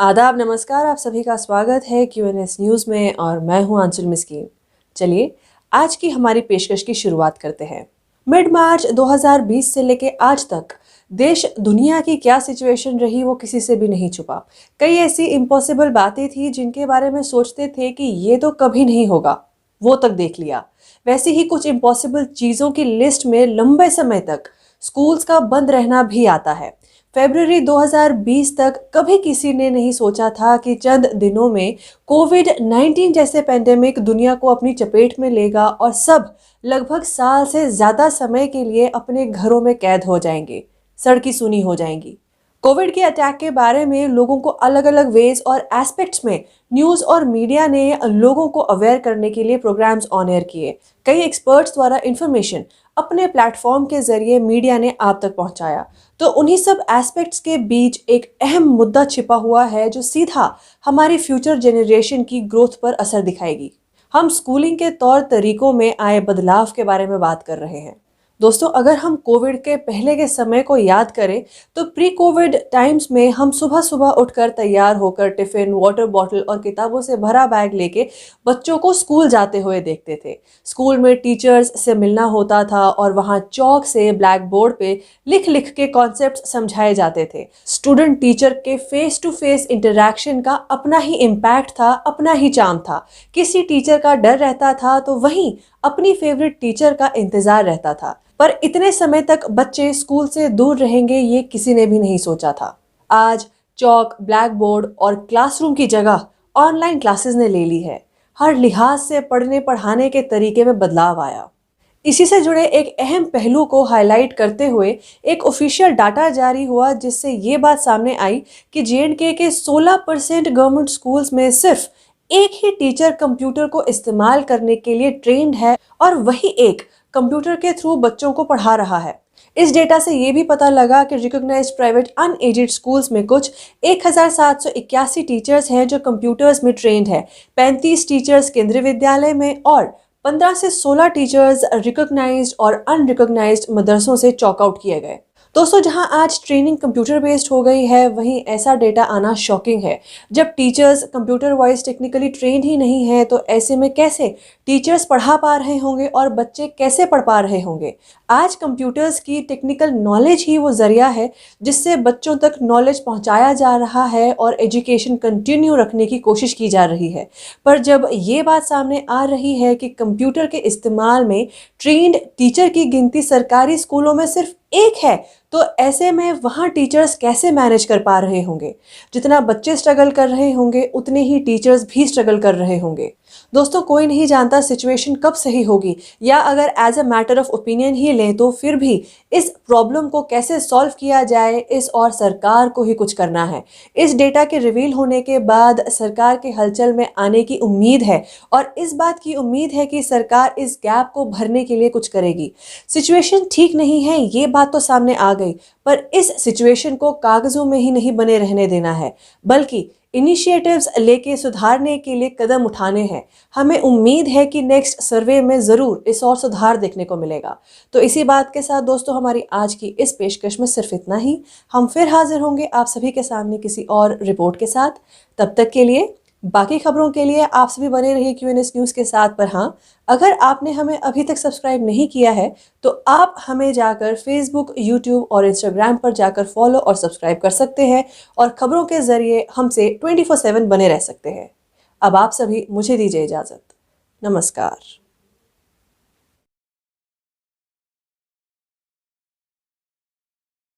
आदाब, नमस्कार। आप सभी का स्वागत है QNS न्यूज़ में और मैं हूं आंचल मिस्कीन। चलिए आज की हमारी पेशकश की शुरुआत करते हैं। मिड मार्च 2020 से लेके आज तक देश दुनिया की क्या सिचुएशन रही वो किसी से भी नहीं छुपा। कई ऐसी इम्पॉसिबल बातें थी जिनके बारे में सोचते थे कि ये तो कभी नहीं होगा, वो तक देख लिया। वैसे ही कुछ इम्पॉसिबल चीज़ों की लिस्ट में लंबे समय तक स्कूल्स का बंद रहना भी आता है। फरवरी 2020 तक कभी किसी ने नहीं सोचा था कि चंद दिनों में कोविड-19 जैसे पेंडेमिक दुनिया को अपनी चपेट में लेगा और सब लगभग साल से ज़्यादा समय के लिए अपने घरों में कैद हो जाएंगे, सड़की सुनी हो जाएंगी। कोविड के अटैक के बारे में लोगों को अलग अलग वेज और एस्पेक्ट्स में न्यूज़ और मीडिया ने लोगों को अवेयर करने के लिए प्रोग्राम्स ऑन एयर किए। कई एक्सपर्ट्स द्वारा इंफॉर्मेशन अपने प्लेटफॉर्म के जरिए मीडिया ने आप तक पहुंचाया। तो उन्हीं सब एस्पेक्ट्स के बीच एक अहम मुद्दा छिपा हुआ है जो सीधा हमारी फ्यूचर जनरेशन की ग्रोथ पर असर दिखाएगी। हम स्कूलिंग के तौर तरीकों में आए बदलाव के बारे में बात कर रहे हैं। दोस्तों, अगर हम कोविड के पहले के समय को याद करें तो प्री कोविड टाइम्स में हम सुबह सुबह उठकर तैयार होकर टिफिन, वाटर बॉटल और किताबों से भरा बैग लेके बच्चों को स्कूल जाते हुए देखते थे। स्कूल में टीचर्स से मिलना होता था और वहाँ चौक से ब्लैक बोर्ड पे लिख लिख के कॉन्सेप्ट समझाए जाते थे। स्टूडेंट टीचर के फेस टू फेस इंटरेक्शन का अपना ही इम्पैक्ट था, अपना ही चार्म था। किसी टीचर का डर रहता था तो वहीं अपनी फेवरेट टीचर का इंतजार रहता था। पर इतने समय तक बच्चे स्कूल से दूर रहेंगे ये किसी ने भी नहीं सोचा था। आज चौक, ब्लैक बोर्ड और क्लासरूम की जगह ऑनलाइन क्लासेस ने ले ली है। हर लिहाज से पढ़ने पढ़ाने के तरीके में बदलाव आया। इसी से जुड़े एक अहम पहलू को हाईलाइट करते हुए एक ऑफिशियल डाटा जारी हुआ जिससे ये बात सामने आई कि JNK के 16% गवर्नमेंट स्कूल्स में सिर्फ एक ही टीचर कंप्यूटर को इस्तेमाल करने के लिए ट्रेंड है और वही एक कंप्यूटर के थ्रू बच्चों को पढ़ा रहा है। इस डेटा से ये भी पता लगा कि रिकॉग्नाइज्ड प्राइवेट अनएडेड स्कूल्स में कुछ 1781 टीचर्स हैं जो कंप्यूटर्स में ट्रेंड है। 35 टीचर्स केंद्रीय विद्यालय में और 15 से 16 टीचर्स रिकॉग्नाइज्ड और अनरिकॉग्नाइज्ड मदरसों से चॉकआउट किए गए। दोस्तों, जहां आज ट्रेनिंग कंप्यूटर बेस्ड हो गई है वहीं ऐसा डेटा आना शॉकिंग है। जब teachers computer wise technically trained ही नहीं है तो ऐसे में कैसे टीचर्स पढ़ा पा रहे होंगे और बच्चे कैसे पढ़ पा रहे होंगे। आज कंप्यूटर्स की टेक्निकल नॉलेज ही वो जरिया है जिससे बच्चों तक नॉलेज पहुंचाया जा रहा है और एजुकेशन कंटिन्यू रखने की कोशिश की जा रही है। पर जब ये बात सामने आ रही है कि कंप्यूटर के इस्तेमाल में ट्रेंड टीचर की गिनती सरकारी स्कूलों में सिर्फ एक है, तो ऐसे में वहाँ टीचर्स कैसे मैनेज कर पा रहे होंगे। जितना बच्चे स्ट्रगल कर रहे होंगे उतने ही टीचर्स भी स्ट्रगल कर रहे होंगे। दोस्तों, कोई नहीं जानता सिचुएशन कब सही होगी या अगर as a matter of opinion ही लें तो फिर भी इस प्रॉब्लम को कैसे सॉल्व किया जाए इस और सरकार को ही कुछ करना है। इस डेटा के रिवील होने के बाद सरकार के हलचल में आने की उम्मीद है और इस बात की उम्मीद है कि सरकार इस गैप को भरने के लिए कुछ करेगी। सिचुएशन ठीक नहीं है ये बात तो सामने आ गई, पर इस सिचुएशन को कागजों में ही नहीं बने रहने देना है बल्कि इनिशिएटिव्स लेके सुधारने के लिए कदम उठाने हैं। हमें उम्मीद है कि नेक्स्ट सर्वे में ज़रूर इस और सुधार देखने को मिलेगा। तो इसी बात के साथ दोस्तों, हमारी आज की इस पेशकश में सिर्फ इतना ही। हम फिर हाजिर होंगे आप सभी के सामने किसी और रिपोर्ट के साथ। तब तक के लिए बाकी खबरों के लिए आप सभी बने रहिए QNS न्यूज़ के साथ। पर हाँ, अगर आपने हमें अभी तक सब्सक्राइब नहीं किया है तो आप हमें जाकर फेसबुक, यूट्यूब और इंस्टाग्राम पर जाकर फॉलो और सब्सक्राइब कर सकते हैं और खबरों के जरिए हमसे 24/7 बने रह सकते हैं। अब आप सभी मुझे दीजिए इजाज़त। नमस्कार।